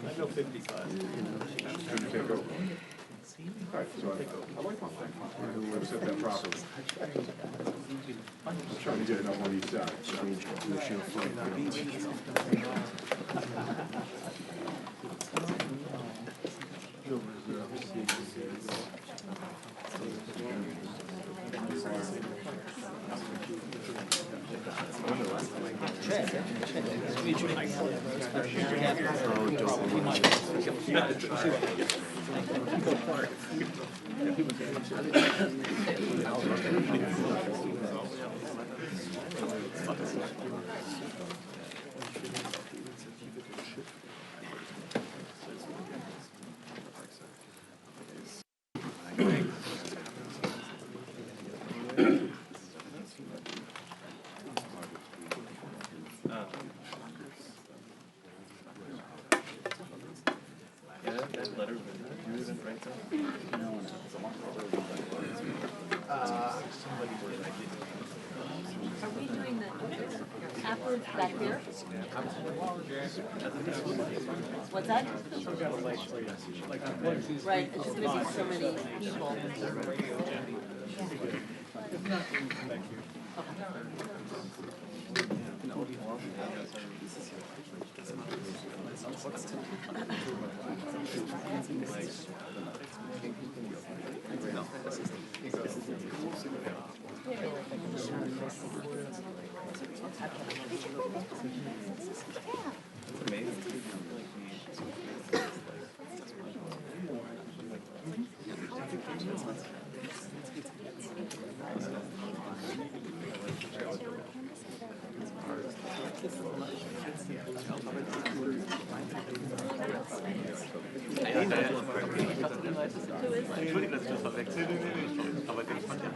I know 55. All right, so I like one thing. We'll set that properly. I'm trying to get it up on each side. Are we doing the afterwards back here? What's that? Right, it's just gonna be so many people. Entschuldigung, dass ich das verwechselt habe, aber ich fand ja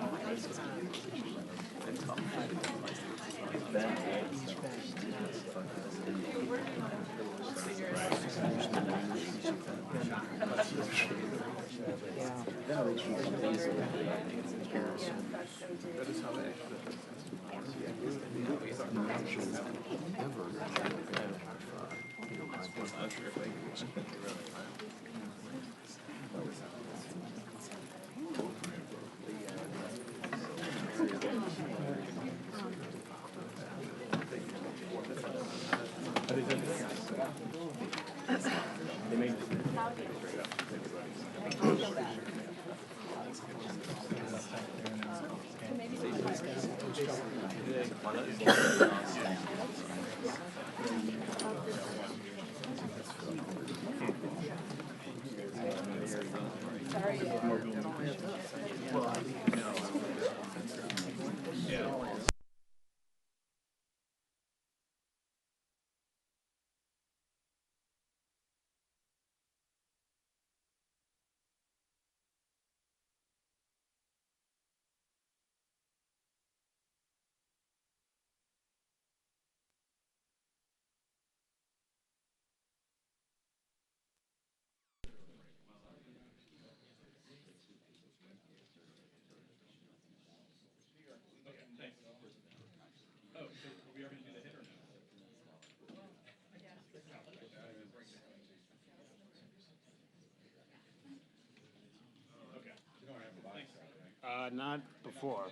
not before.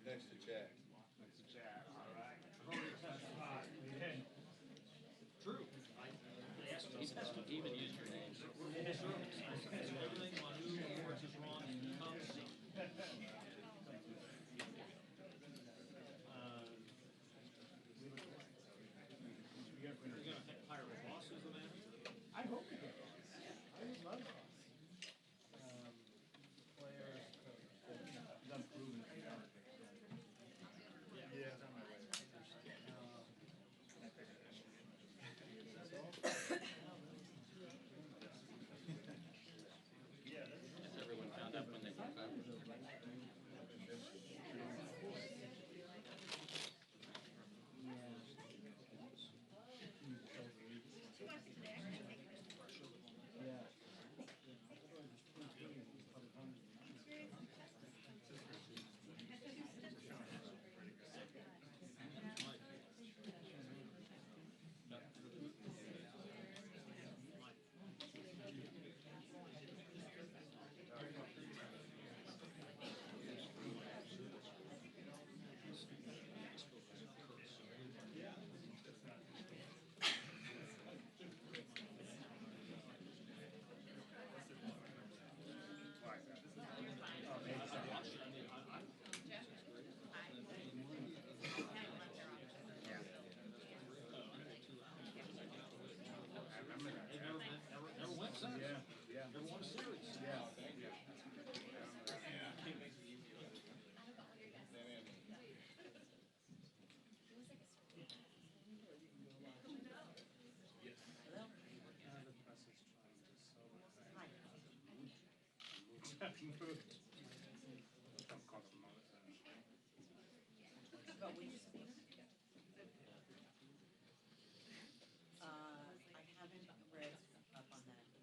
Next to Chad. But will you speak? I haven't read up on that yet.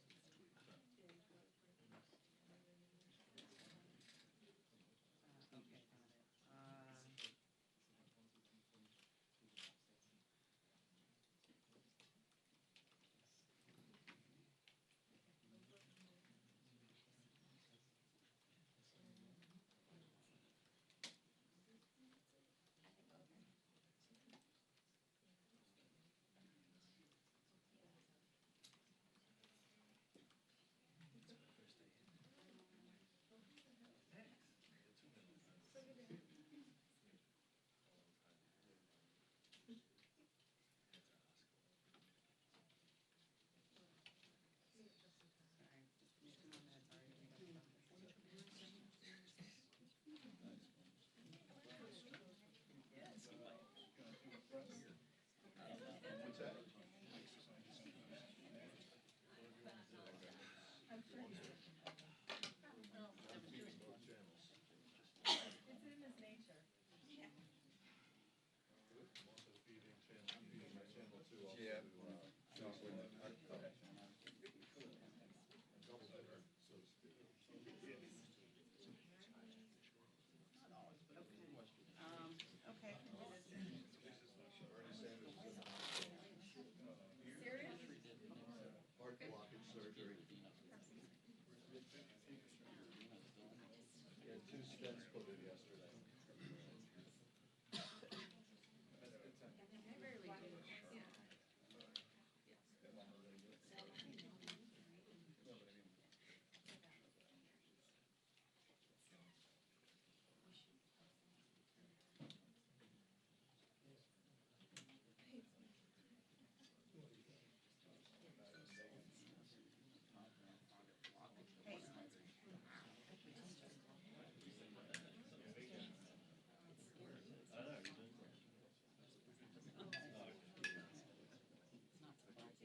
Hold on. Okay, got it. Sorry, just give me 2 more minutes, already read up about What's that? It's in his nature. Yeah. Okay. Serious? Heart blockage surgery. He had 2 stents put in yesterday.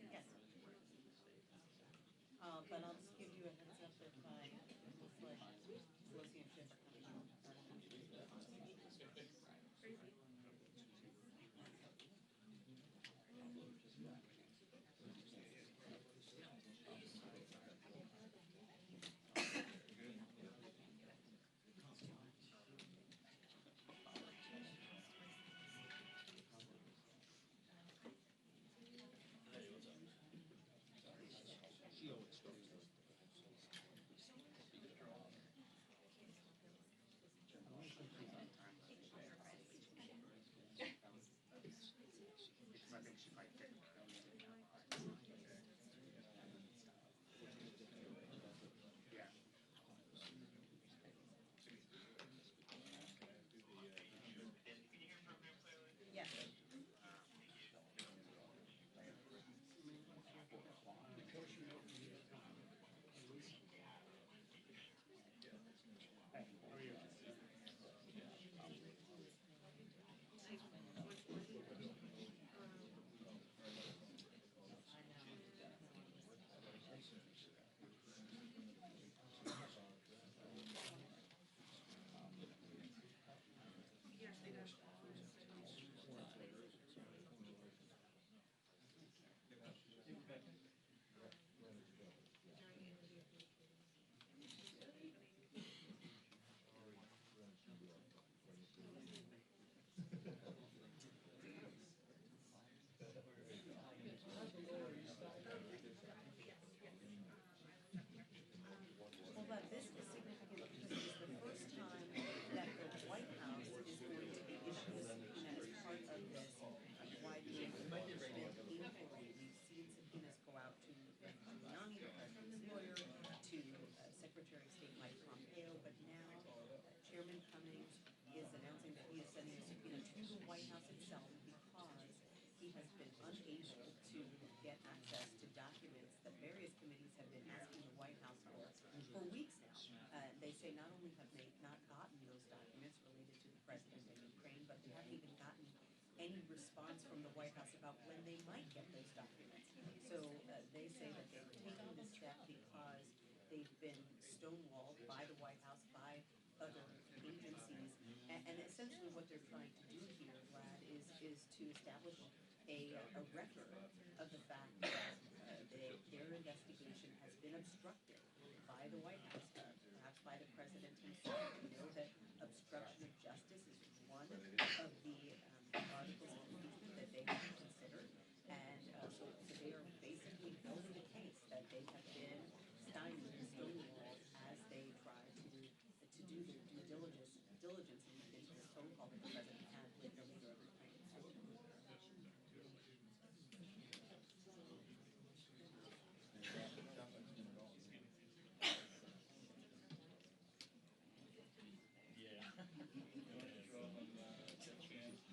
Yes. But I'll just give you a heads up if I look like Pelosi and Schiff are coming out. Yes. Hold on, this is significant because it is the first time that the White House is going to be issuing a subpoena as part of this widely anticipated inquiry. We've seen subpoenas go out to Giuliani, the president's lawyer, to Secretary of State Mike Pompeo, but now Chairman Cummings is announcing that he is sending a subpoena to the White House itself because he has been unable to get access to documents that various committees have been asking the White House for weeks now. They say not only have they not gotten those documents related to the president in Ukraine, but they haven't even gotten any response from the White House about when they might get those documents. So they say that they're taking this step because they've been stonewalled by the White House, by other agencies, and essentially what they're trying to do here, Vlad, is to establish a record of the fact that their investigation has been obstructed by the White House, perhaps by the president himself. We know that obstruction of justice is one of the articles of impeachment that they have considered, and so they are basically building a case that they have been stymied and stonewalled as they try to do their due diligence into this phone call that the president had with the leader of Ukraine.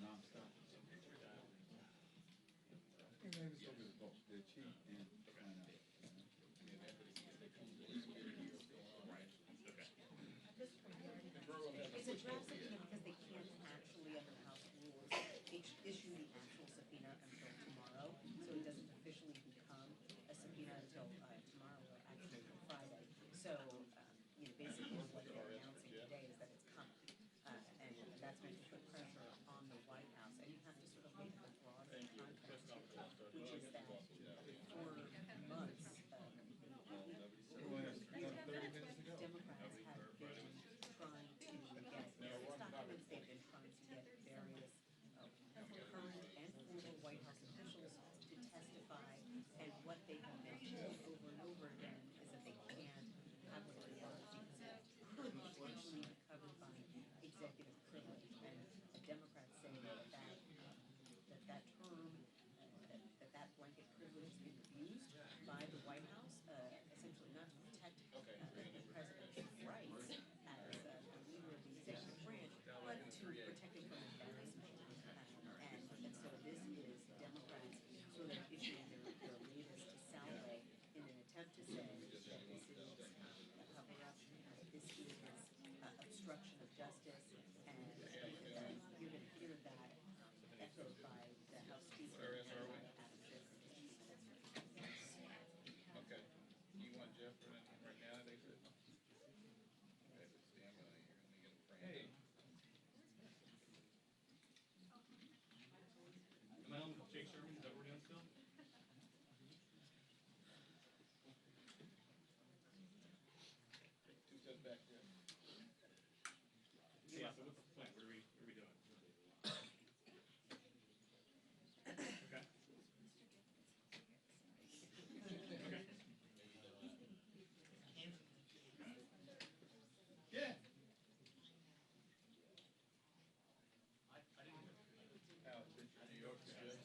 Nonstop. And they just look at both, they're cheap and find out. It's a draft subpoena because they can't actually, under House rules, issue the actual subpoena until tomorrow, so it doesn't officially become a subpoena until tomorrow, or actually until Friday. So, basically what they're announcing today is that it's coming, and that's meant to put pressure on the White House, and you have to sort of look at the broader context here, which is that for months, Democrats have been trying to get various documents, they've been trying to get various current and former White House officials to testify, and what they have mentioned over and over again is that they can't have what they want because it could potentially be covered by executive privilege, and the Democrats say that term, that blanket privilege is being abused by the White House, essentially not to protect the president's rights as a leader of the executive branch, but to protect him from embarrassment. And so this is Democrats sort of issuing their latest salvo in an attempt to say that this is a cover-up, this is obstruction of justice, and you're going to hear that echoed by the House Speaker, Adam Schiff. Okay. You want Jeff right now? They said. Okay, let's see. You're gonna get a frame. Hey. Am I on with Jake Sherman? Is that what we're doing still? Two steps back there. Yeah, so what's the plan? What are we doing? Okay. Okay. Yeah. I didn't. Alex, Richard, New York, Jeff.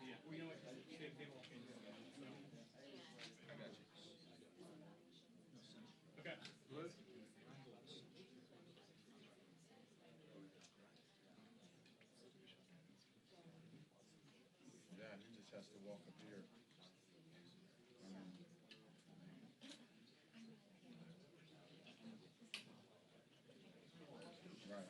Yeah. Well, you know what? They won't change it. So. I got you. Okay. Liz? Yeah, he just has to walk up here. Right.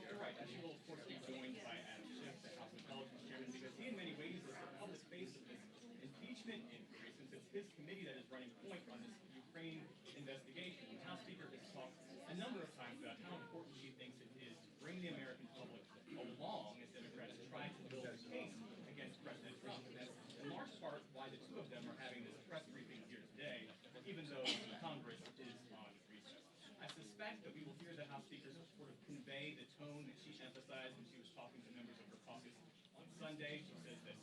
You're right. That's a little just sort of convey the tone that she emphasized when she was talking to members of her caucus on Sunday. She says that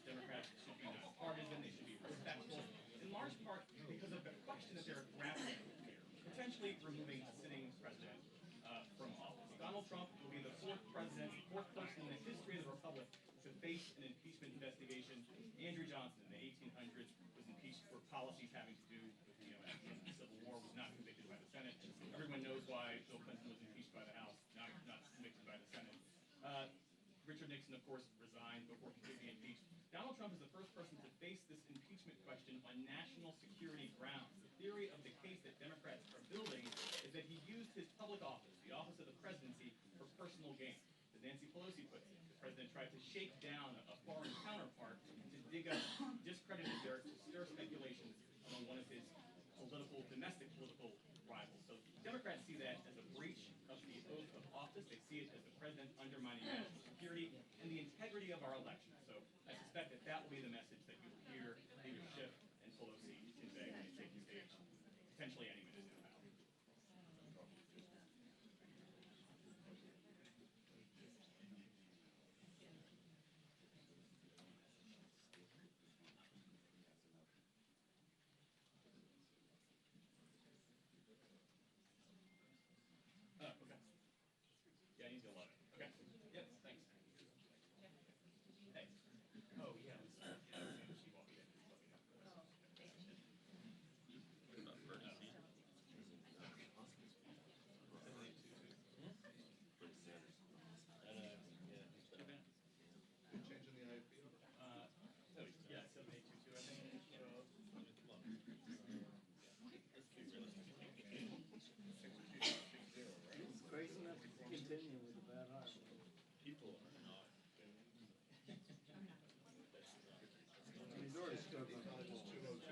Democrats should be nonpartisan, they should be respectful, in large part because of the question that they're grappling with here, potentially removing a sitting president from office. Donald Trump will be the fourth person in the history of the Republic to face an impeachment investigation. Andrew Johnson in the 1800s was impeached for policies having to do with the Civil War, was not convicted by the Senate. Everyone knows why Bill Clinton was impeached by the House, not convicted by the Senate. Richard Nixon, of course, resigned before he could be impeached. Donald Trump is the first person to face this impeachment question on national security grounds. The theory of the case that Democrats are building is that he used his public office, the office of the presidency, for personal gain. As Nancy Pelosi puts it, the president tried to shake down a foreign counterpart to dig up discredited dirt to stir speculations among one of his domestic political rivals. So Democrats see that as a breach of the oath of office. They see it as the president undermining national security and the integrity of our elections. So I suspect that that will be the message that you'll hear leaders Schiff and Pelosi convey when they take the stage, potentially any minute now. Okay. Yeah, he's gonna love it. Okay. Yep, thanks. Hey. Oh, yeah. She walked in. Let me know. Changing the IP? Yeah, 7822, I think. It's crazy enough to continue with the bad heart. People are not. I mean, Dory's still going to It's 2029.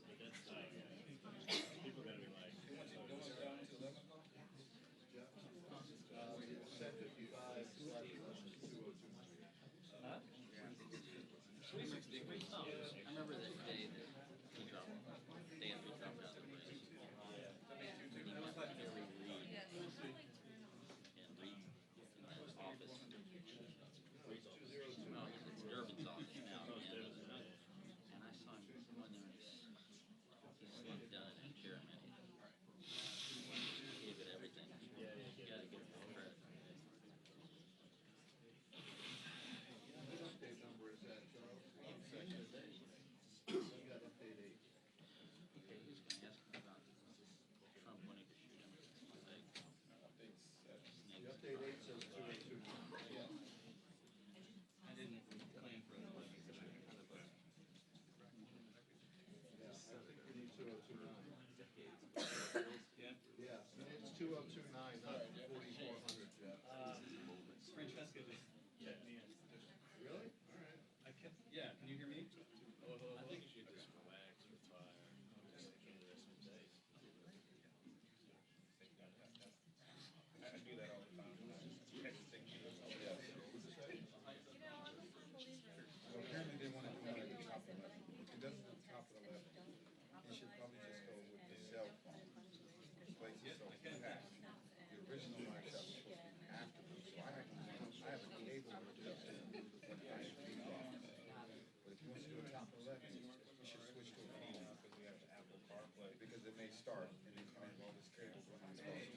but that's like, people gotta be like, Going down to 11 o'clock? Jeff? It's 7:55 / 2029. huh? I remember that day that he dropped, Dan dropped out of the race. And he went to Harry Reid and Reid in his office. Well, it's Durbin's office now. And I saw him go in there and he slumped down in that chair, man. He gave it everything. You gotta give him credit. What update number is that, Charles? You got update 8. Okay, he was gonna ask him about Trump wanting to shoot him in his leg. The update 8 says 2029. I didn't plan for it. Yeah, I think we need 2029. Yeah. Yeah, it's 2029, not 4400, Jeff. Francesca just checked me in. Really? All right. I kept, yeah, can you hear me? Oh, I think you should just relax with fire. Just give the rest of the day. I do that all the time. Text things. Well, apparently they want to do it at the top of the level. If it doesn't at the top of the level, you should probably just go with the cell phone. This place is so packed. The original live shot was supposed to be afterwards, so I have a cable with it up there when I feed off. But if you want to do a top of the level, you should switch to a phone because we have the Apple CarPlay, because it may start and then come in all this cable behind the stage.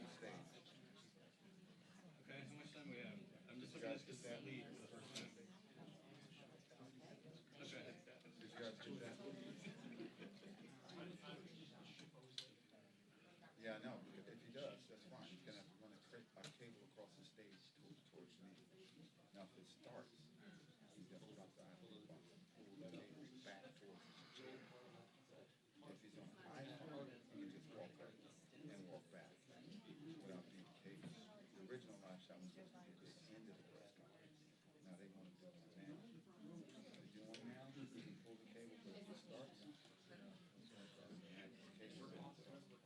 Okay, how much time do we have? I'm just looking at this lead for the first time. Okay. Did you guys do that? Yeah, no, if he does, that's fine. He's gonna have to run a cable across the stage towards me. Now, if it starts, he's gonna drop the Apple button, pull the cable back towards the chair. If he's on an iPhone, he can just walk up and walk back without being caged. The original live shot was supposed to be at the end of the press conference. Now they want to do it now. They do one now, you can pull the cable, but if it starts, the cable goes up top of the stage.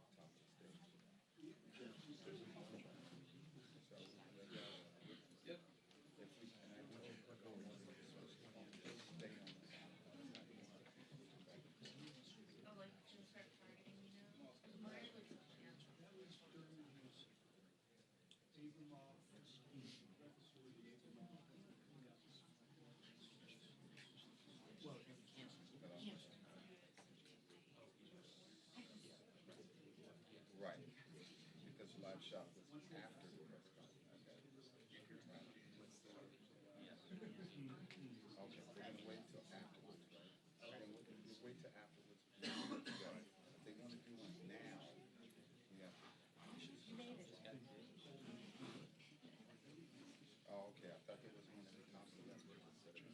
Yep. If we can, I will go on the switch the phone, stay on the. Oh, like, just start targeting, you know? workshop was after the workshop. Okay. Okay, we're gonna wait till afterwards, right? Okay, we'll wait till afterwards. If they wanna do one now, we have to. Oh, okay, I thought there was one in the council that was set up.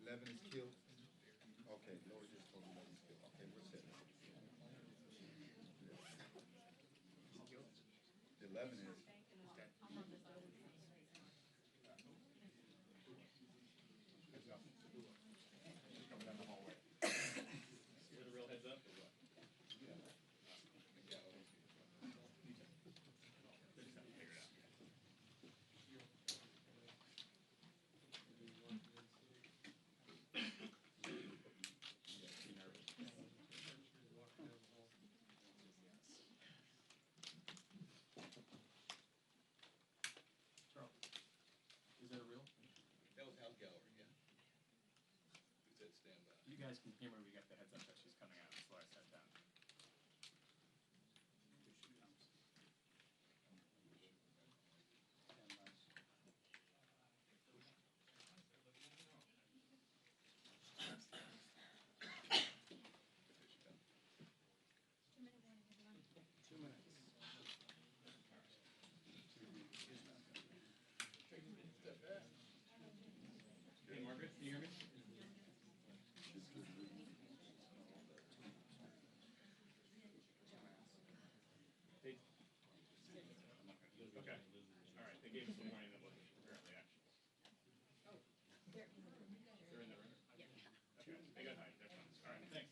11 is killed? Okay, Lord just told me 11 is killed. Okay, we're set. 11 is. There's nothing. Just come down the hallway. Is it a real heads up or what? Yeah. They just have to figure it out. Charles, is that a real? That was House Gallery, yeah. Who said stand by? You guys can hear me, we got the heads up that she's coming out, so I sat down. Hey, Margaret, can you hear me? Hey. Okay, all right, they gave us some warning that wasn't apparently action. They're in the room? Yeah. Okay, they got hide, they're fine, all right, thanks.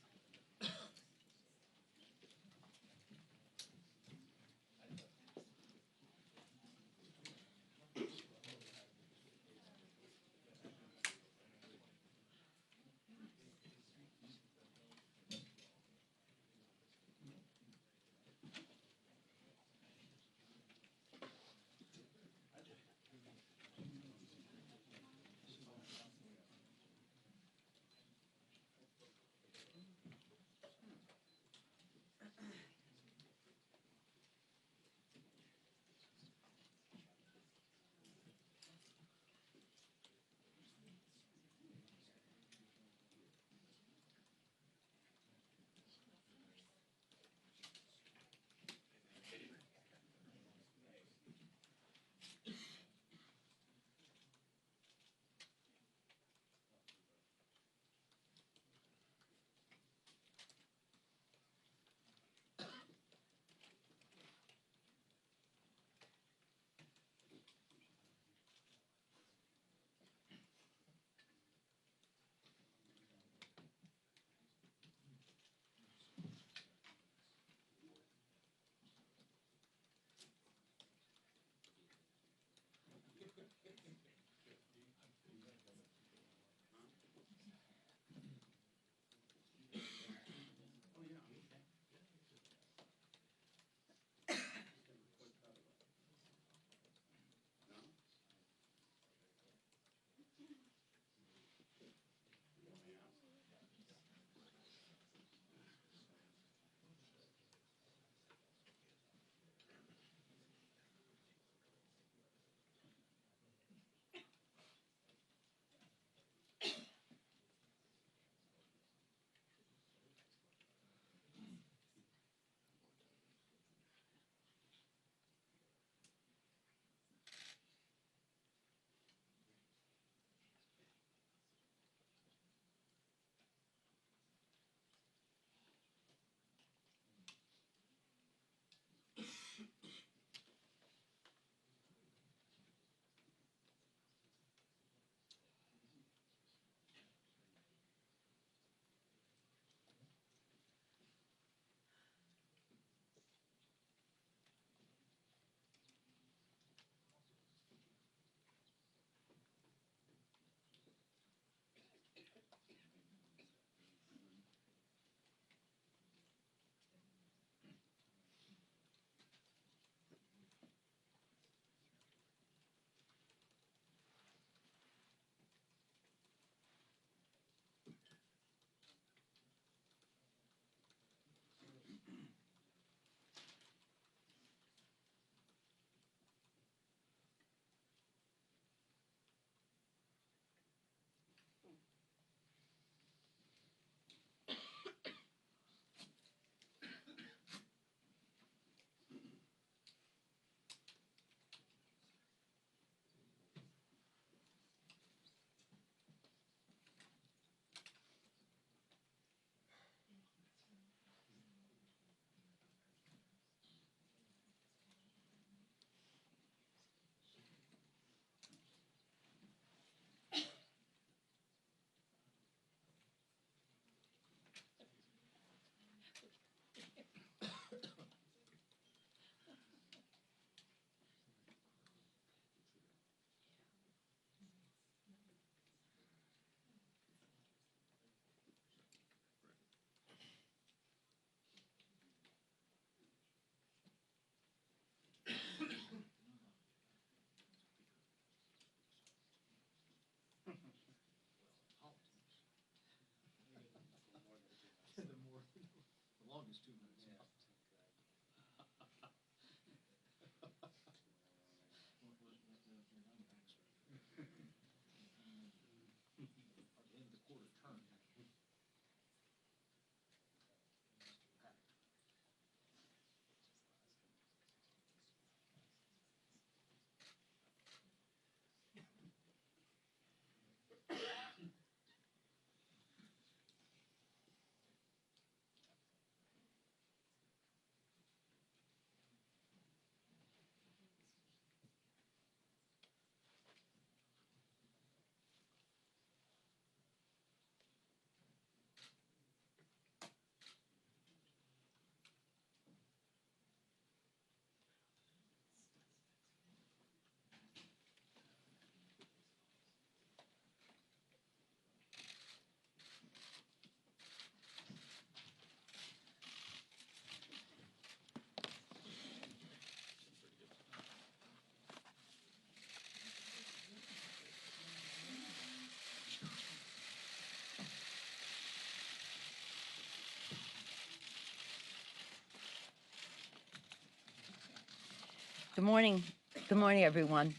Good morning. Good morning, everyone.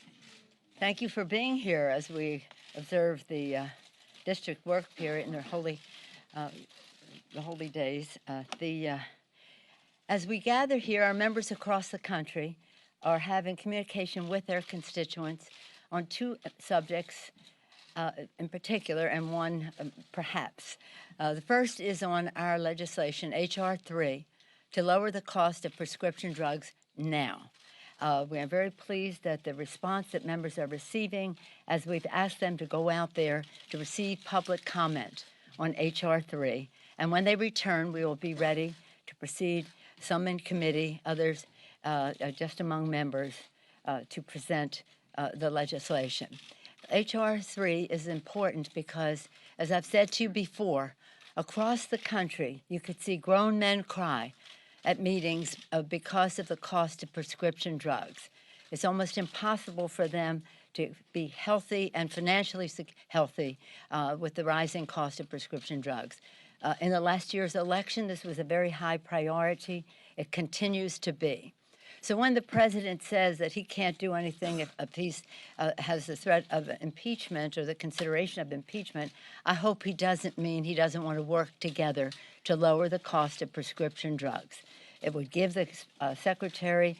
Thank you for being here as we observe the district work period in their the holy days. As we gather here, our members across the country are having communication with their constituents on two subjects in particular, and one perhaps. The first is on our legislation, H.R. 3, to lower the cost of prescription drugs now. We are very pleased that the response that members are receiving as we've asked them to go out there to receive public comment on H.R. 3. And when they return, we will be ready to proceed, some in committee, others just among members, to present the legislation. H.R. 3 is important because, as I've said to you before, across the country, you could see grown men cry at meetings because of the cost of prescription drugs. It's almost impossible for them to be healthy and financially healthy with the rising cost of prescription drugs. In the last year's election, this was a very high priority. It continues to be. So when the president says that he can't do anything if he has the threat of impeachment or the consideration of impeachment, I hope he doesn't mean he doesn't want to work together to lower the cost of prescription drugs. It would give the secretary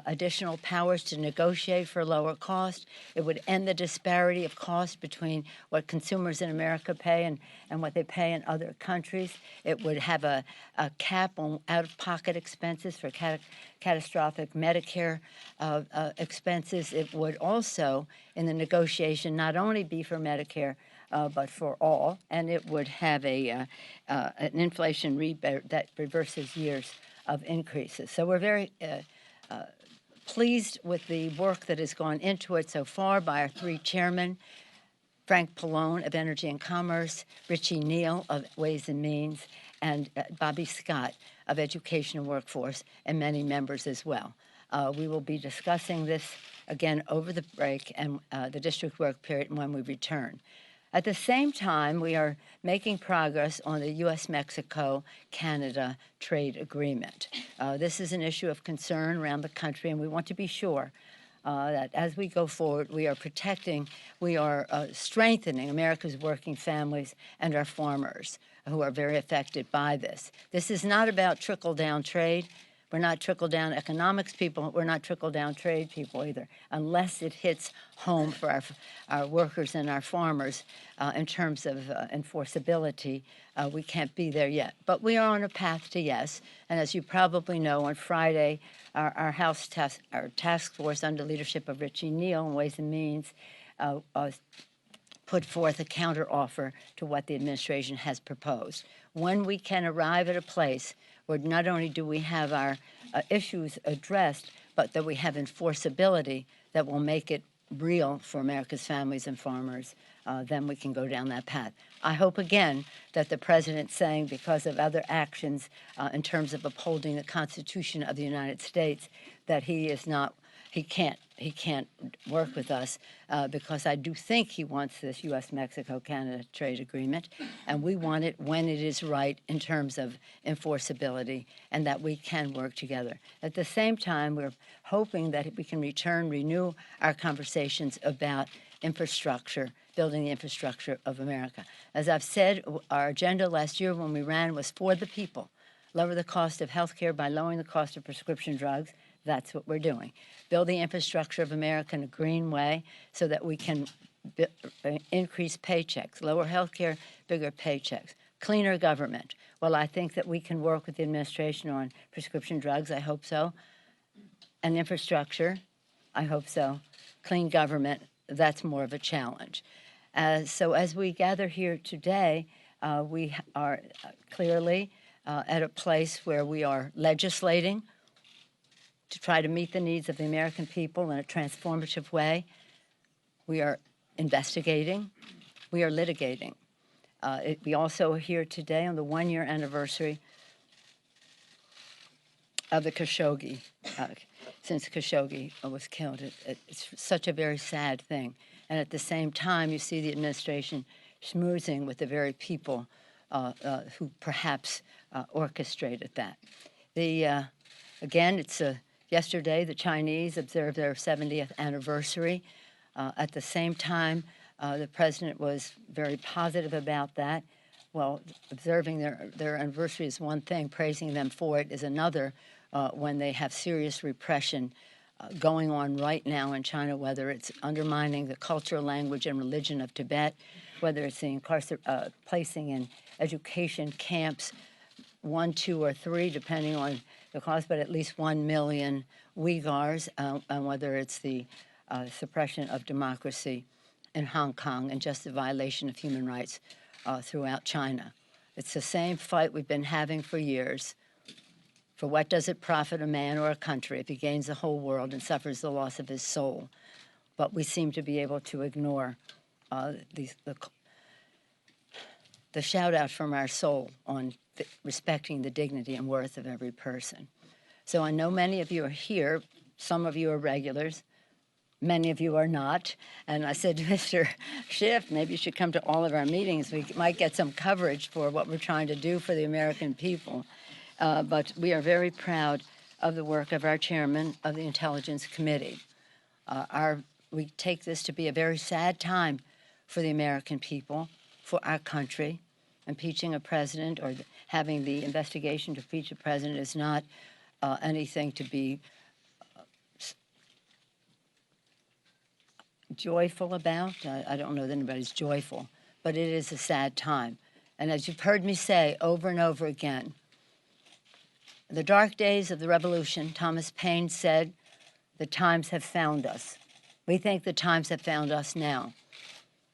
additional powers to negotiate for lower cost. It would end the disparity of cost between what consumers in America pay and what they pay in other countries. It would have a cap on out-of-pocket expenses for catastrophic Medicare expenses. It would also, in the negotiation, not only be for Medicare, but for all, and it would have an inflation rebate that reverses years of increases. So we're very pleased with the work that has gone into it so far by our three chairmen, Frank Pallone of Energy and Commerce, Richie Neal of Ways and Means, and Bobby Scott of Education and Workforce, and many members as well. We will be discussing this again over the break and the district work period when we return. At the same time, we are making progress on the U.S.-Mexico-Canada trade agreement. This is an issue of concern around the country, and we want to be sure that as we go forward, we are strengthening America's working families and our farmers who are very affected by this. This is not about trickle-down trade. We're not trickle-down economics people. We're not trickle-down trade people either, unless it hits home for our workers and our farmers in terms of enforceability. We can't be there yet. But we are on a path to yes. And as you probably know, on Friday, our task force under leadership of Richie Neal and Ways and Means put forth a counteroffer to what the administration has proposed. When we can arrive at a place where not only do we have our issues addressed, but that we have enforceability that will make it real for America's families and farmers, then we can go down that path. I hope, again, that the president saying because of other actions in terms of upholding the Constitution of the United States, that he can't work with us because I do think he wants this U.S.-Mexico-Canada trade agreement, and we want it when it is right in terms of enforceability and that we can work together. At the same time, we're hoping that we can renew our conversations about infrastructure, building the infrastructure of America. As I've said, our agenda last year when we ran was for the people. Lower the cost of health care by lowering the cost of prescription drugs. That's what we're doing. Build the infrastructure of America in a green way so that we can increase paychecks, lower health care, bigger paychecks, cleaner government. Well, I think that we can work with the administration on prescription drugs. I hope so. And infrastructure. I hope so. Clean government. That's more of a challenge. So as we gather here today, we are clearly at a place where we are legislating to try to meet the needs of the American people in a transformative way. We are investigating. We are litigating. We also are here today on the one-year anniversary of the Khashoggi, since Khashoggi was killed. It's such a very sad thing. And at the same time, you see the administration schmoozing with the very people who perhaps orchestrated that. Again, it's Yesterday, the Chinese observed their 70th anniversary. At the same time, the president was very positive about that. Well, observing their anniversary is one thing, praising them for it is another when they have serious repression going on right now in China, whether it's undermining the culture, language, and religion of Tibet, whether it's the placing in education camps, 1, 2, or 3, depending on the cause, but at least 1 million Uyghurs, and whether it's the suppression of democracy in Hong Kong and just the violation of human rights throughout China. It's the same fight we've been having for years. For what does it profit a man or a country if he gains the whole world and suffers the loss of his soul? But we seem to be able to ignore the shout out from our soul on respecting the dignity and worth of every person. So I know many of you are here. Some of you are regulars. Many of you are not. And I said to Mr. Schiff, maybe you should come to all of our meetings. We might get some coverage for what we're trying to do for the American people. But we are very proud of the work of our chairman of the Intelligence Committee. We take this to be a very sad time for the American people, for our country. Impeaching a president or having the investigation to impeach a president is not anything to be joyful about. I don't know that anybody's joyful, but it is a sad time. And as you've heard me say over and over again, the dark days of the revolution, Thomas Paine said, the times have found us. We think the times have found us now.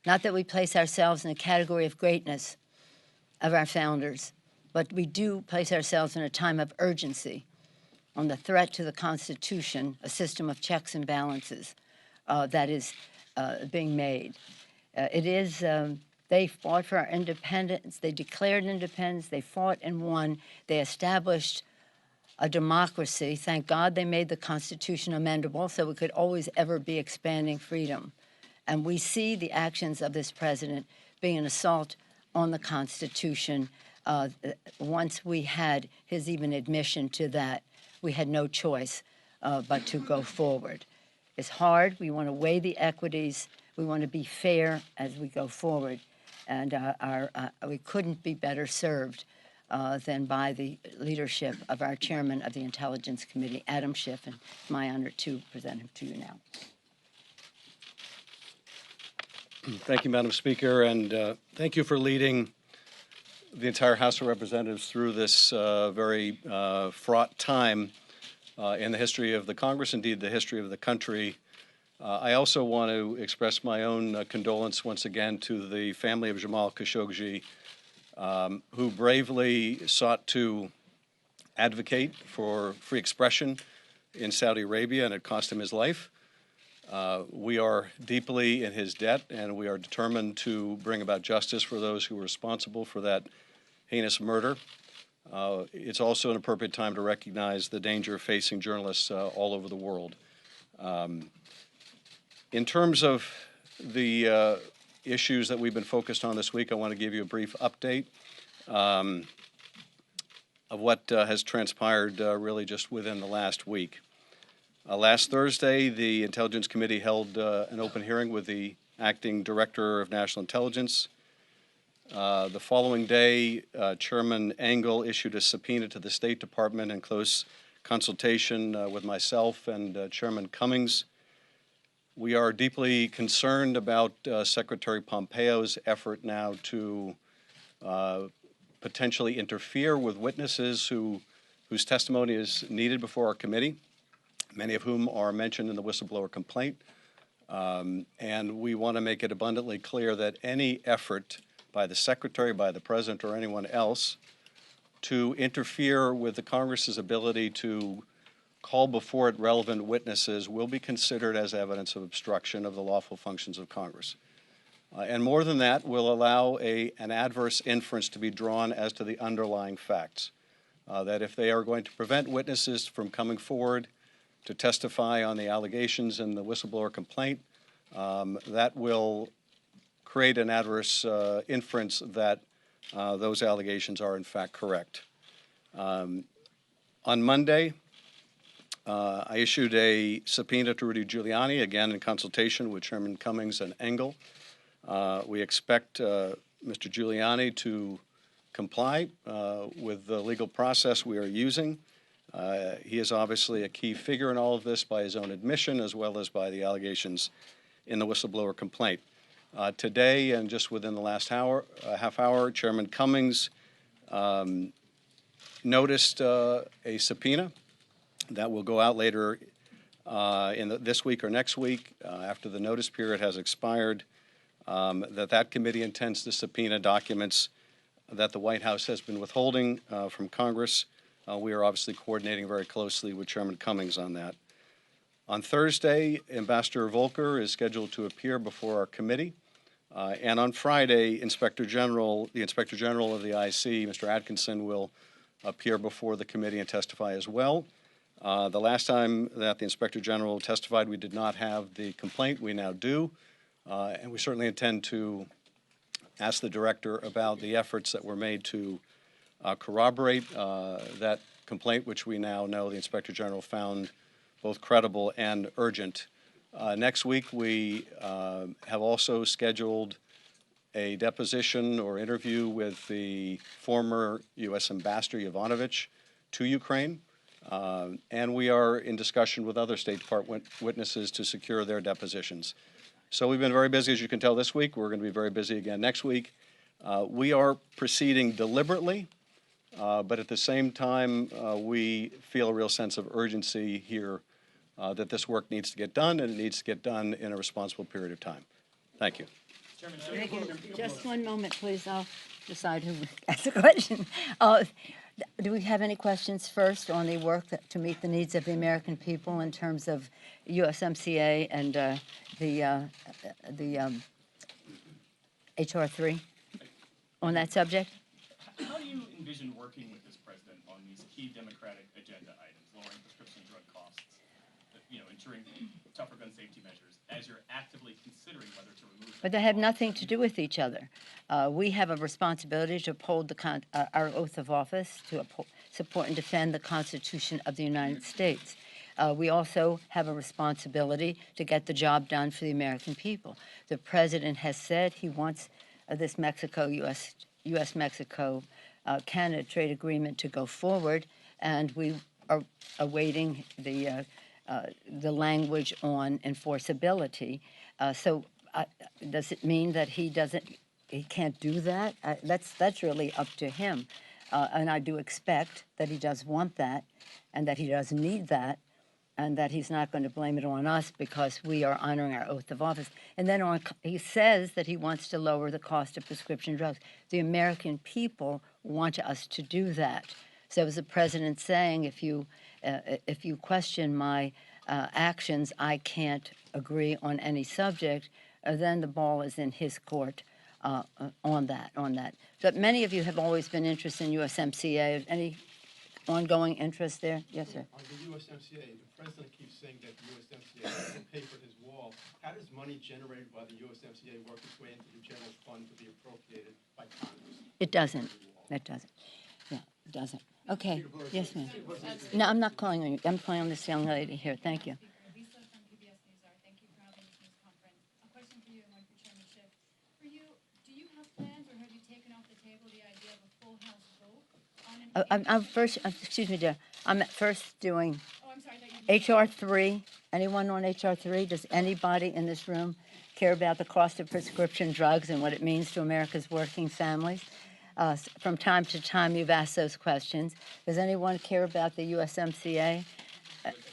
Not that we place ourselves in the category of greatness of our founders, but we do place ourselves in a time of urgency on the threat to the Constitution, a system of checks and balances that is being made. They fought for our independence. They declared independence. They fought and won. They established a democracy. Thank God they made the Constitution amendable so we could always ever be expanding freedom. And we see the actions of this president being an assault on the Constitution. Once we had his even admission to that, we had no choice but to go forward. It's hard. We want to weigh the equities. We want to be fair as we go forward. And we couldn't be better served than by the leadership of our chairman of the Intelligence Committee, Adam Schiff, and it's my honor to present him to you now. Thank you, Madam Speaker, and thank you for leading the entire House of Representatives through this very fraught time in the history of the Congress, indeed the history of the country. I also want to express my own condolence once again to the family of Jamal Khashoggi, who bravely sought to advocate for free expression in Saudi Arabia, and it cost him his life. We are deeply in his debt, and we are determined to bring about justice for those who were responsible for that heinous murder. It's also an appropriate time to recognize the danger facing journalists all over the world. In terms of the issues that we've been focused on this week, I want to give you a brief update of what has transpired really just within the last week. Last Thursday, the Intelligence Committee held an open hearing with the Acting Director of National Intelligence. The following day, Chairman Engel issued a subpoena to the State Department in close consultation with myself and Chairman Cummings. We are deeply concerned about Secretary Pompeo's effort now to potentially interfere with witnesses whose testimony is needed before our committee, many of whom are mentioned in the whistleblower complaint. And we want to make it abundantly clear that any effort by the Secretary, by the President, or anyone else to interfere with the Congress's ability to call before it relevant witnesses will be considered as evidence of obstruction of the lawful functions of Congress. And more than that, will allow an adverse inference to be drawn as to the underlying facts. That if they are going to prevent witnesses from coming forward to testify on the allegations in the whistleblower complaint, that will create an adverse inference that those allegations are in fact correct. On Monday, I issued a subpoena to Rudy Giuliani, again in consultation with Chairman Cummings and Engel. We expect Mr. Giuliani to comply with the legal process we are using. He is obviously a key figure in all of this by his own admission as well as by the allegations in the whistleblower complaint. Today, and just within the last half hour, Chairman Cummings noticed a subpoena that will go out later this week or next week after the notice period has expired, that committee intends to subpoena documents that the White House has been withholding from Congress. We are obviously coordinating very closely with Chairman Cummings on that. On Thursday, Ambassador Volker is scheduled to appear before our committee. And on Friday, the Inspector General of the IC, Mr. Atkinson, will appear before the committee and testify as well. The last time that the Inspector General testified, we did not have the complaint. We now do. And we certainly intend to ask the Director about the efforts that were made to corroborate that complaint, which we now know the Inspector General found both credible and urgent. Next week, we have also scheduled a deposition or interview with the former U.S. Ambassador Yovanovitch to Ukraine, and we are in discussion with other State Department witnesses to secure their depositions. So we've been very busy, as you can tell, this week. We're going to be very busy again next week. We are proceeding deliberately, but at the same time, we feel a real sense of urgency here that this work needs to get done, and it needs to get done in a responsible period of time. Thank you. Thank you. Just one moment, please. I'll decide who asks the question. Do we have any questions first on the work to meet the needs of the American people in terms of USMCA and the H.R. 3 on that subject? How do you envision working with this president on these key Democratic agenda items, lowering prescription drug costs, ensuring tougher gun safety measures, as you're actively considering whether to remove them? But they have nothing to do with each other. We have a responsibility to uphold our oath of office, to support and defend the Constitution of the United States. We also have a responsibility to get the job done for the American people. The president has said he wants this U.S.-Mexico Canada trade agreement to go forward, and we are awaiting the language on enforceability. Does it mean that he can't do that? That's really up to him. And I do expect that he does want that, and that he does need that, and that he's not going to blame it on us because we are honoring our oath of office. And then he says that he wants to lower the cost of prescription drugs. The American people want us to do that. So as the president saying, if you question my actions, I can't agree on any subject, then the ball is in his court on that. But many of you have always been interested in USMCA. Any ongoing interest there? Yes, sir. On the USMCA, the president keeps saying that the USMCA will pay for his wall. How does money generated by the USMCA work its way into the general fund to be appropriated by Congress? It doesn't. It doesn't. Yeah, it doesn't. Okay. Yes, ma'am. No, I'm not calling on you. I'm calling on this young lady here. Thank you. Lisa from PBS News Hour. Thank you for having this news conference. A question for you and one for Chairman Schiff. For you, do you have plans or have you taken off the table the idea of a full House vote on I'm first, excuse me, dear. I'm first doing Oh, I'm sorry. I thought you H.R. 3. Anyone on H.R. 3? Does anybody in this room care about the cost of prescription drugs and what it means to America's working families? From time to time, you've asked those questions. Does anyone care about the USMCA,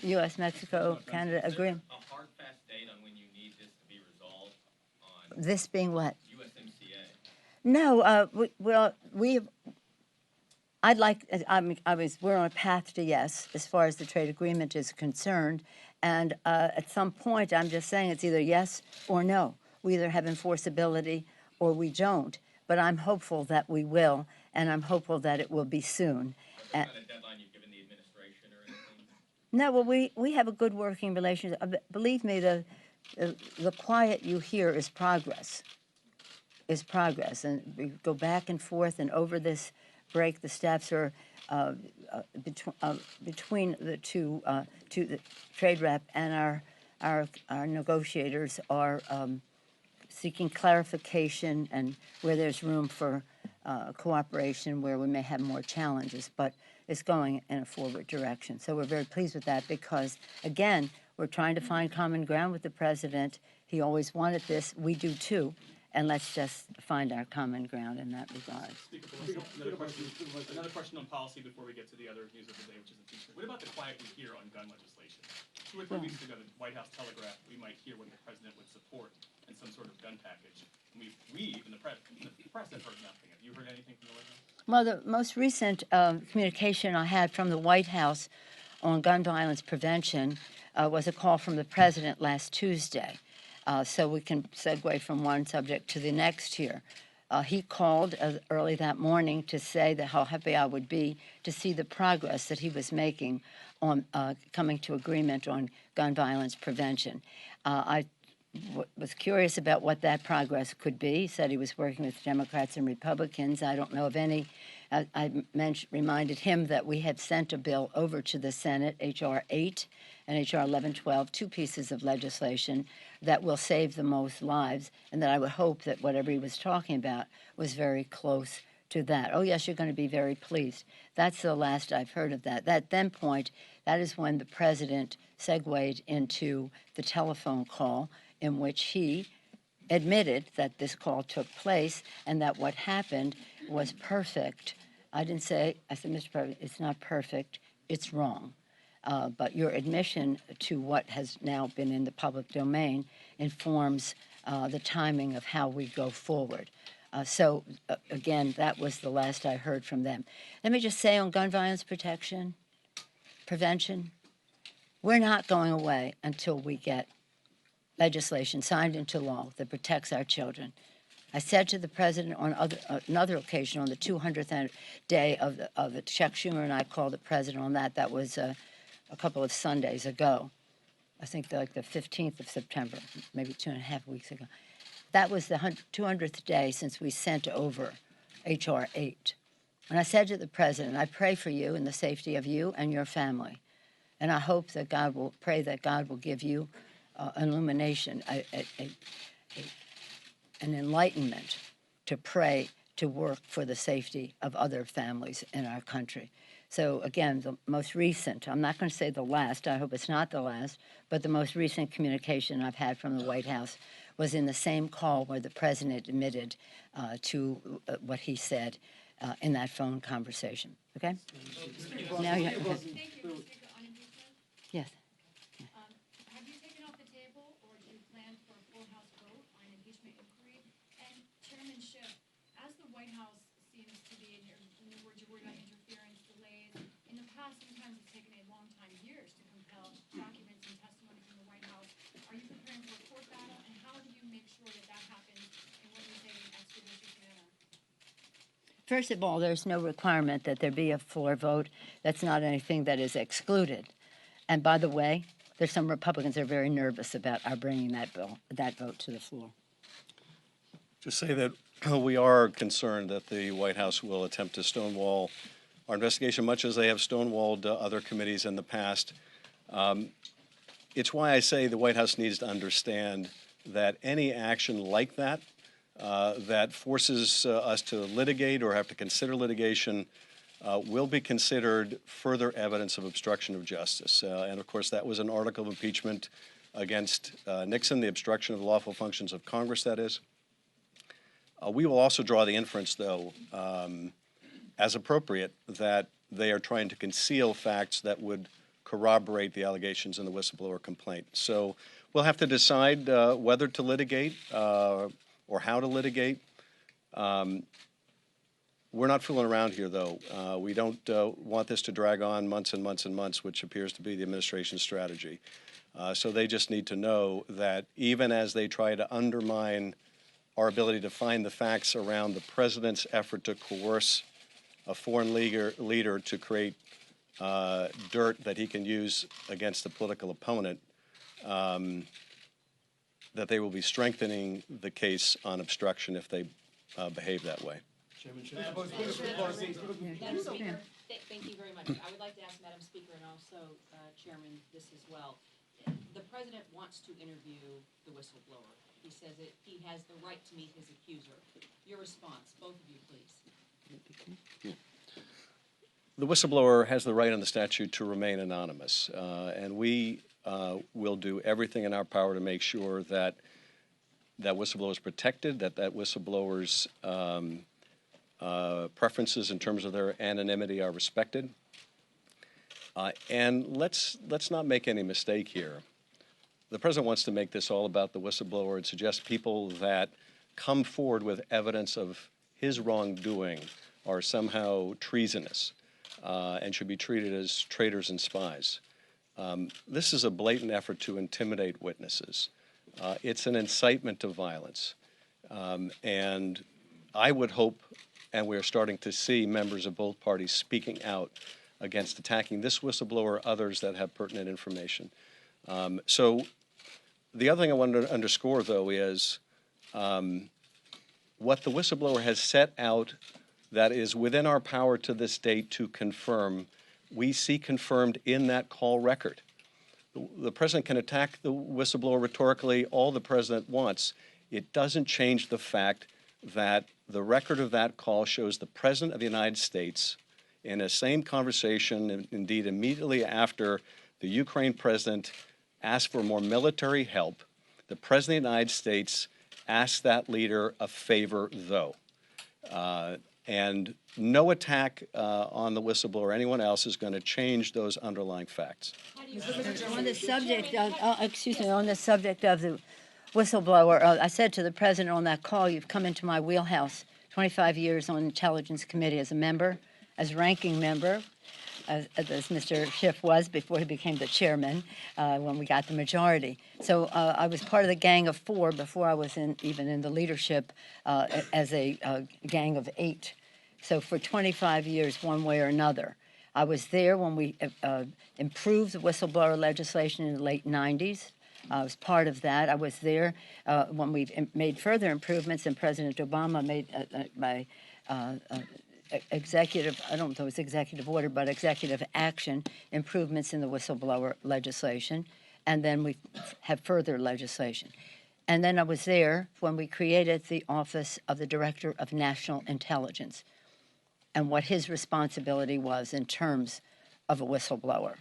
U.S.-Mexico, Canada agreement? A hard, fast date on when you need this to be resolved on This being what? USMCA? No, I'd like, we're on a path to yes, as far as the trade agreement is concerned. And at some point, I'm just saying it's either yes or no. We either have enforceability or we don't. But I'm hopeful that we will, and I'm hopeful that it will be soon. Not a deadline you've given the administration or anything? No, well, we have a good working relationship. Believe me, the quiet you hear is progress. And we go back and forth and over this break the steps or between the two, the trade rep and our negotiators are seeking clarification and where there's room for cooperation, where we may have more challenges, but it's going in a forward direction. So we're very pleased with that because, again, we're trying to find common ground with the president. He always wanted this. We do too. And let's just find our common ground in that regard. Speaker Pelosi, another question on policy before we get to the other news of the day, which is impeachment. What about the quiet we hear on gun legislation? 2 or 3 weeks ago, the White House telegraphed we might hear what the president would support in some sort of gun package. And even the press have heard nothing. Have you heard anything from the White House? Well, the most recent communication I had from the White House on gun violence prevention was a call from the president last Tuesday. So we can segue from one subject to the next here. He called early that morning to say that how happy I would be to see the progress that he was making on coming to agreement on gun violence prevention. I was curious about what that progress could be. He said he was working with Democrats and Republicans. I don't know of any. I reminded him that we had sent a bill over to the Senate, H.R. 8 and H.R. 1112, 2 pieces of legislation that will save the most lives, and that I would hope that whatever he was talking about was very close to that. Oh, yes, you're going to be very pleased. That's the last I've heard of that. At that point, that is when the president segued into the telephone call in which he admitted that this call took place and that what happened was perfect. I said, Mr. President, it's not perfect, it's wrong. But your admission to what has now been in the public domain informs the timing of how we go forward. Again, that was the last I heard from them. Let me just say on gun violence prevention, we're not going away until we get legislation signed into law that protects our children. I said to the president on another occasion, on the 200th day of the Chuck Schumer and I called the president on that. That was a couple of Sundays ago. I think like the 15th of September, maybe 2.5 weeks ago. That was the 200th day since we sent over H.R. 8. And I said to the president, I pray for you and the safety of you and your family. And I hope that pray that God will give you an illumination, an enlightenment to pray, to work for the safety of other families in our country. So again, the most recent, I'm not going to say the last, I hope it's not the last, but the most recent communication I've had from the White House was in the same call where the president admitted to what he said in that phone conversation. Okay? Now you, Thank you, Speaker, on impeachment. yes. Have you taken off the table, or do you plan for a full House vote on impeachment inquiry? And Chairman Schiff, as the White House seems to be, in the words you were about interference, delays, in the past sometimes it's taken a long time, years, to compel documents and testimony from the White House. Are you preparing for a court battle, and how do you make sure that that happens in what you say is an expeditious manner? First of all, there's no requirement that there be a floor vote. That's not anything that is excluded. And by the way, there's some Republicans that are very nervous about our bringing that vote to the floor. Just say that we are concerned that the White House will attempt to stonewall our investigation, much as they have stonewalled other committees in the past. It's why I say the White House needs to understand that any action like that, that forces us to litigate or have to consider litigation, will be considered further evidence of obstruction of justice. And of course, that was an article of impeachment against Nixon, the obstruction of the lawful functions of Congress, that is. We will also draw the inference, though, as appropriate, that they are trying to conceal facts that would corroborate the allegations in the whistleblower complaint. So we'll have to decide whether to litigate or how to litigate. We're not fooling around here, though. We don't want this to drag on months and months and months, which appears to be the administration's strategy. So they just need to know that even as they try to undermine our ability to find the facts around the president's effort to coerce a foreign leader to create dirt that he can use against a political opponent, that they will be strengthening the case on obstruction if they behave that way. Chairman Schiff. Madam Speaker, thank you very much. I would like to ask Madam Speaker and also Chairman this as well. The President wants to interview the whistleblower. He says that he has the right to meet his accuser. Your response, both of you, please. The whistleblower has the right on the statute to remain anonymous, and we will do everything in our power to make sure that that whistleblower is protected, that whistleblower's preferences in terms of their anonymity are respected. And let's not make any mistake here. The President wants to make this all about the whistleblower and suggest people that come forward with evidence of his wrongdoing are somehow treasonous and should be treated as traitors and spies. This is a blatant effort to intimidate witnesses. It's an incitement to violence. And I would hope, and we're starting to see members of both parties speaking out against attacking this whistleblower or others that have pertinent information. So the other thing I wanted to underscore, though, is what the whistleblower has set out that is within our power to this date to confirm, we see confirmed in that call record. The President can attack the whistleblower rhetorically all the President wants. It doesn't change the fact that the record of that call shows the President of the United States in a same conversation, and indeed immediately after the Ukraine President asked for more military help, the President of the United States asked that leader a favor, though. And no attack on the whistleblower or anyone else is going to change those underlying facts. On the subject of, on the subject of the whistleblower, I said to the President on that call, you've come into my wheelhouse. 25 years on the Intelligence Committee as a member, as ranking member, as Mr. Schiff was before he became the chairman when we got the majority. So I was part of the Gang of Four before I was even in the leadership as a Gang of Eight. So for 25 years, one way or another. I was there when we improved the whistleblower legislation in the late 90s. I was part of that. I was there when we made further improvements, and President Obama made by executive, I don't know if it was executive order, but executive action improvements in the whistleblower legislation, and then we have further legislation. And then I was there when we created the Office of the Director of National Intelligence and what his responsibility was in terms of a whistleblower.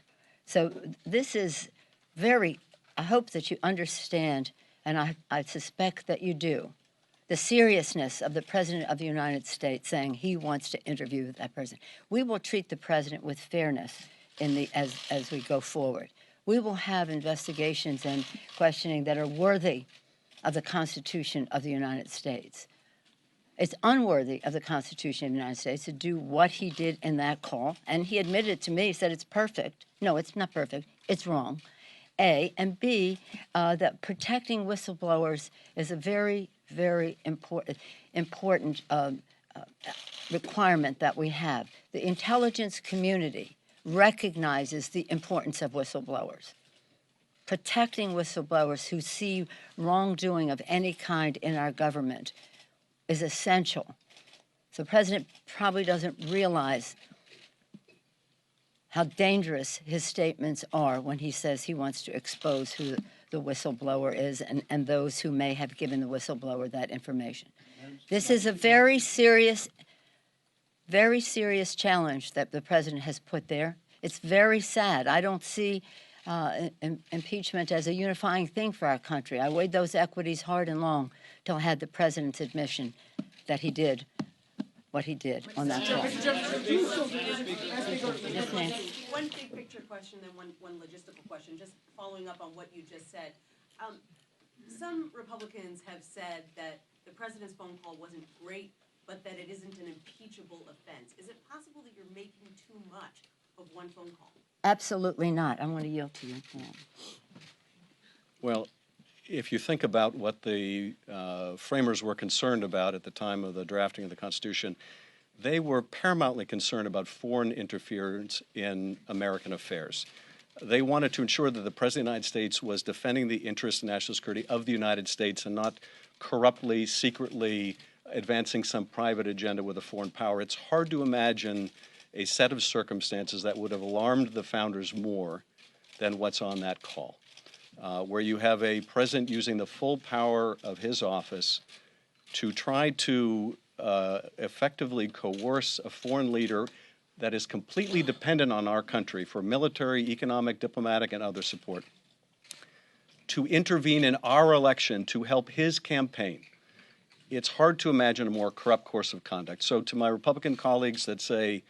So this is very, I hope that you understand, and I suspect that you do, the seriousness of the President of the United States saying he wants to interview that person. We will treat the President with fairness as we go forward. We will have investigations and questioning that are worthy of the Constitution of the United States. It's unworthy of the Constitution of the United States to do what he did in that call, and he admitted to me, he said it's perfect. No, it's not perfect. It's wrong. A, and B, that protecting whistleblowers is a very, very important requirement that we have. The intelligence community recognizes the importance of whistleblowers. Protecting whistleblowers who see wrongdoing of any kind in our government is essential. So the President probably doesn't realize how dangerous his statements are when he says he wants to expose who the whistleblower is and those who may have given the whistleblower that information. This is a very serious challenge that the President has put there. It's very sad. I don't see impeachment as a unifying thing for our country. I weighed those equities hard and long till I had the President's admission that he did what he did on that call. One big picture question, then one logistical question, just following up on what you just said. Some Republicans have said that the President's phone call wasn't great, but that it isn't an impeachable offense. Is it possible that you're making too much of one phone call? Absolutely not. I want to yield to you. Well, if you think about what the framers were concerned about at the time of the drafting of the Constitution, they were paramountly concerned about foreign interference in American affairs. They wanted to ensure that the President of the United States was defending the interests and national security of the United States and not corruptly, secretly advancing some private agenda with a foreign power. It's hard to imagine a set of circumstances that would have alarmed the founders more than what's on that call, where you have a president using the full power of his office to try to effectively coerce a foreign leader that is completely dependent on our country for military, economic, diplomatic, and other support, to intervene in our election to help his campaign. It's hard to imagine a more corrupt course of conduct. So to my Republican colleagues that say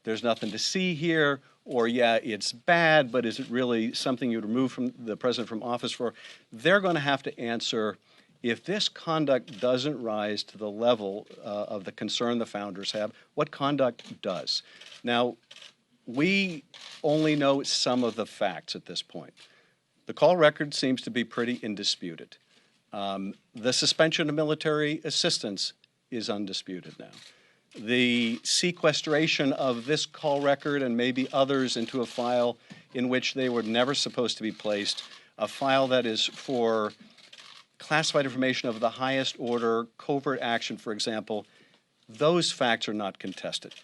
there's nothing to see here, or yeah, it's bad, but is it really something you'd remove from the president from office for? They're going to have to answer if this conduct doesn't rise to the level of the concern the founders have, what conduct does? Now, we only know some of the facts at this point. The call record seems to be pretty indisputed. The suspension of military assistance is undisputed now. The sequestration of this call record and maybe others into a file in which they were never supposed to be placed, a file that is for classified information of the highest order, covert action, for example, those facts are not contested.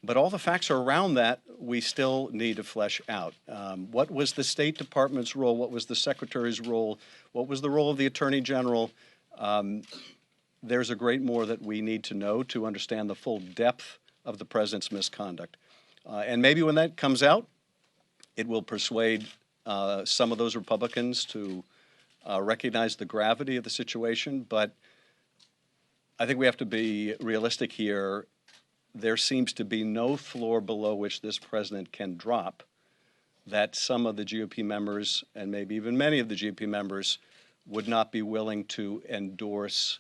But all the facts around that we still need to flesh out. What was the State Department's role? What was the Secretary's role? What was the role of the Attorney General? There's a great more that we need to know to understand the full depth of the President's misconduct. And maybe when that comes out, it will persuade some of those Republicans to recognize the gravity of the situation, but I think we have to be realistic here. There seems to be no floor below which this president can drop that some of the GOP members, and maybe even many of the GOP members, would not be willing to endorse,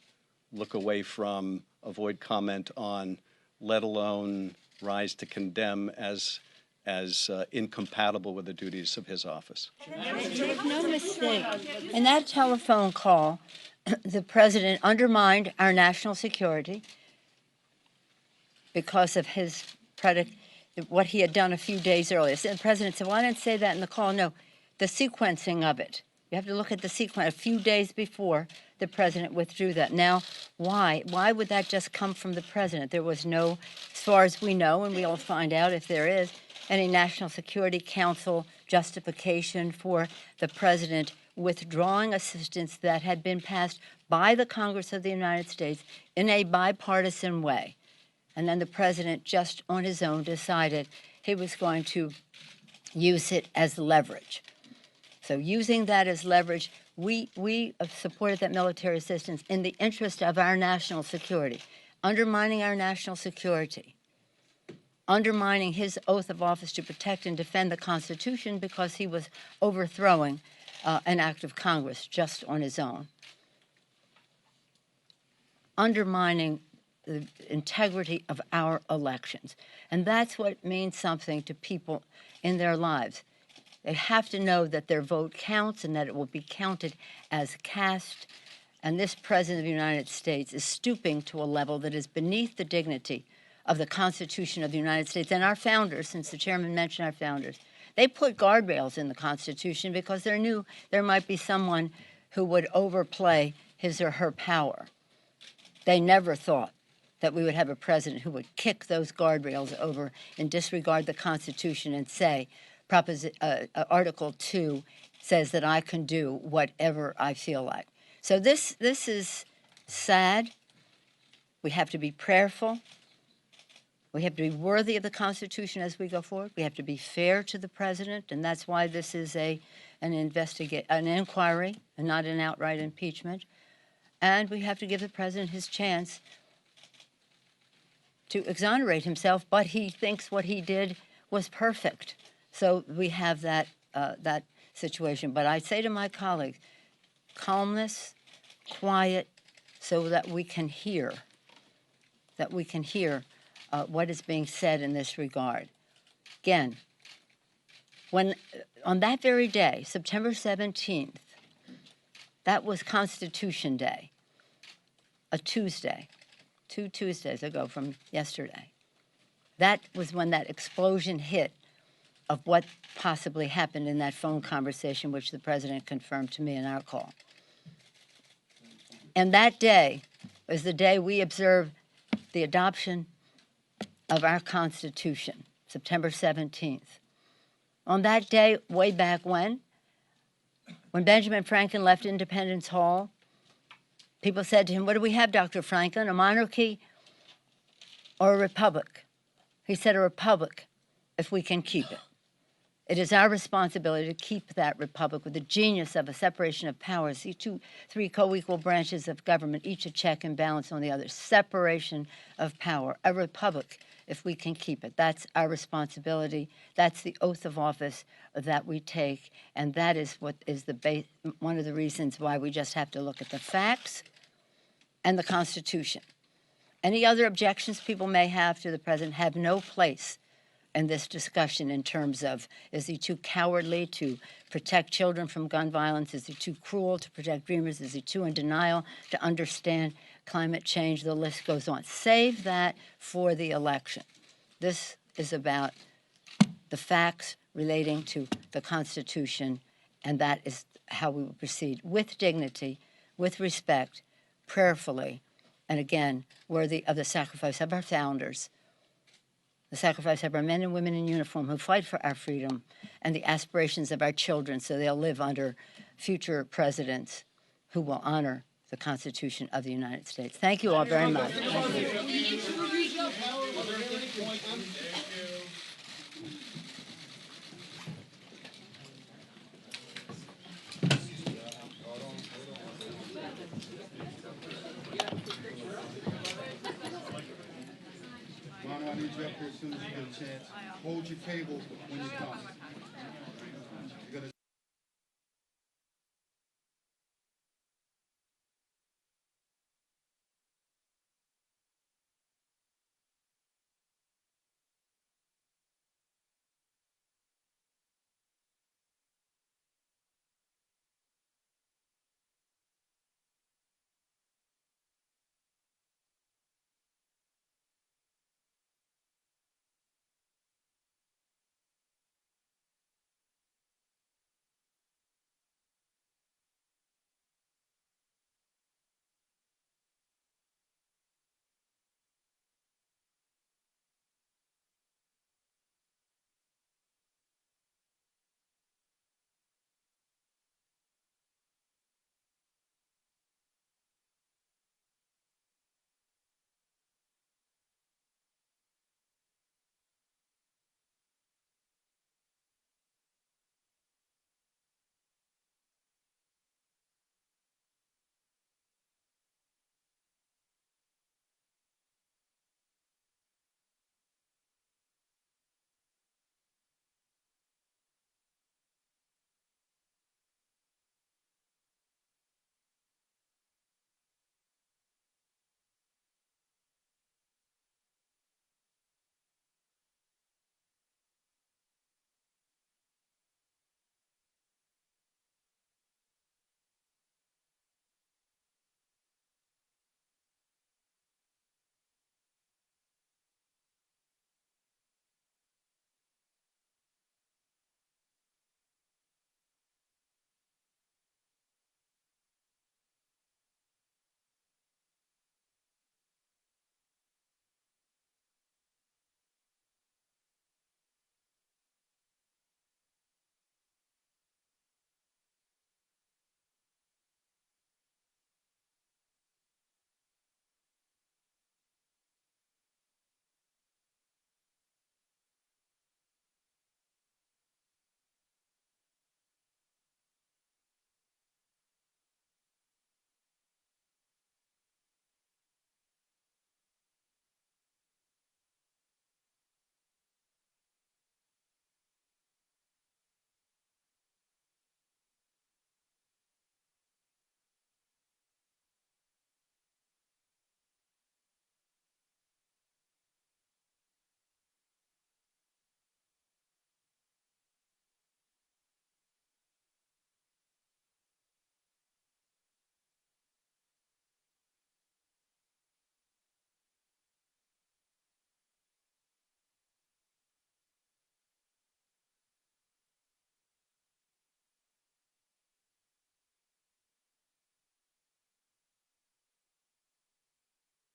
look away from, avoid comment on, let alone rise to condemn as incompatible with the duties of his office. Make no mistake, in that telephone call, the president undermined our national security because of what he had done a few days earlier. So the president said, well, I didn't say that in the call. No, the sequencing of it. You have to look at the sequence. A few days before, the president withdrew that. Now, why? Why would that just come from the president? There was no, as far as we know, and we'll find out if there is, any National Security Council justification for the president withdrawing assistance that had been passed by the Congress of the United States in a bipartisan way. And then the president just on his own decided he was going to use it as leverage. So using that as leverage, we have supported that military assistance in the interest of our national security, undermining our national security, undermining his oath of office to protect and defend the Constitution because he was overthrowing an act of Congress just on his own, undermining the integrity of our elections. And that's what means something to people in their lives. They have to know that their vote counts and that it will be counted as cast. And this President of the United States is stooping to a level that is beneath the dignity of the Constitution of the United States and our founders, since the chairman mentioned our founders. They put guardrails in the Constitution because they knew there might be someone who would overplay his or her power. They never thought that we would have a president who would kick those guardrails over and disregard the Constitution and say, Article 2 says that I can do whatever I feel like. So this is sad. We have to be prayerful. We have to be worthy of the Constitution as we go forward. We have to be fair to the president, and that's why this is an inquiry and not an outright impeachment. And we have to give the president his chance to exonerate himself, but he thinks what he did was perfect. So we have that situation. But I say to my colleagues, calmness, quiet, so that we can hear, what is being said in this regard. Again, when on that very day, September 17th, that was Constitution Day, a Tuesday, 2 Tuesdays ago from yesterday. That was when that explosion hit of what possibly happened in that phone conversation, which the president confirmed to me in our call. And that day, is the day we observe the adoption of our Constitution, September 17th. On that day, way back when Benjamin Franklin left Independence Hall, people said to him, "What do we have, Dr. Franklin, a monarchy or a republic?" He said, "A republic, if we can keep it." It is our responsibility to keep that republic with the genius of a separation of powers, three co-equal branches of government, each a check and balance on the other. Separation of power, a republic, if we can keep it. That's our responsibility. That's the oath of office that we take, and that is what is one of the reasons why we just have to look at the facts and the Constitution. Any other objections people may have to the president have no place in this discussion in terms of, is he too cowardly to protect children from gun violence? Is he too cruel to protect dreamers? Is he too in denial to understand climate change? The list goes on. Save that for the election. This is about the facts relating to the Constitution, and that is how we will proceed, with dignity, with respect, prayerfully, and again, worthy of the sacrifice of our founders, the sacrifice of our men and women in uniform who fight for our freedom, and the aspirations of our children so they'll live under future presidents who will honor the Constitution of the United States. Thank you all very much. Mama, I need you up here as soon as you get a chance. Hold your cable when you come.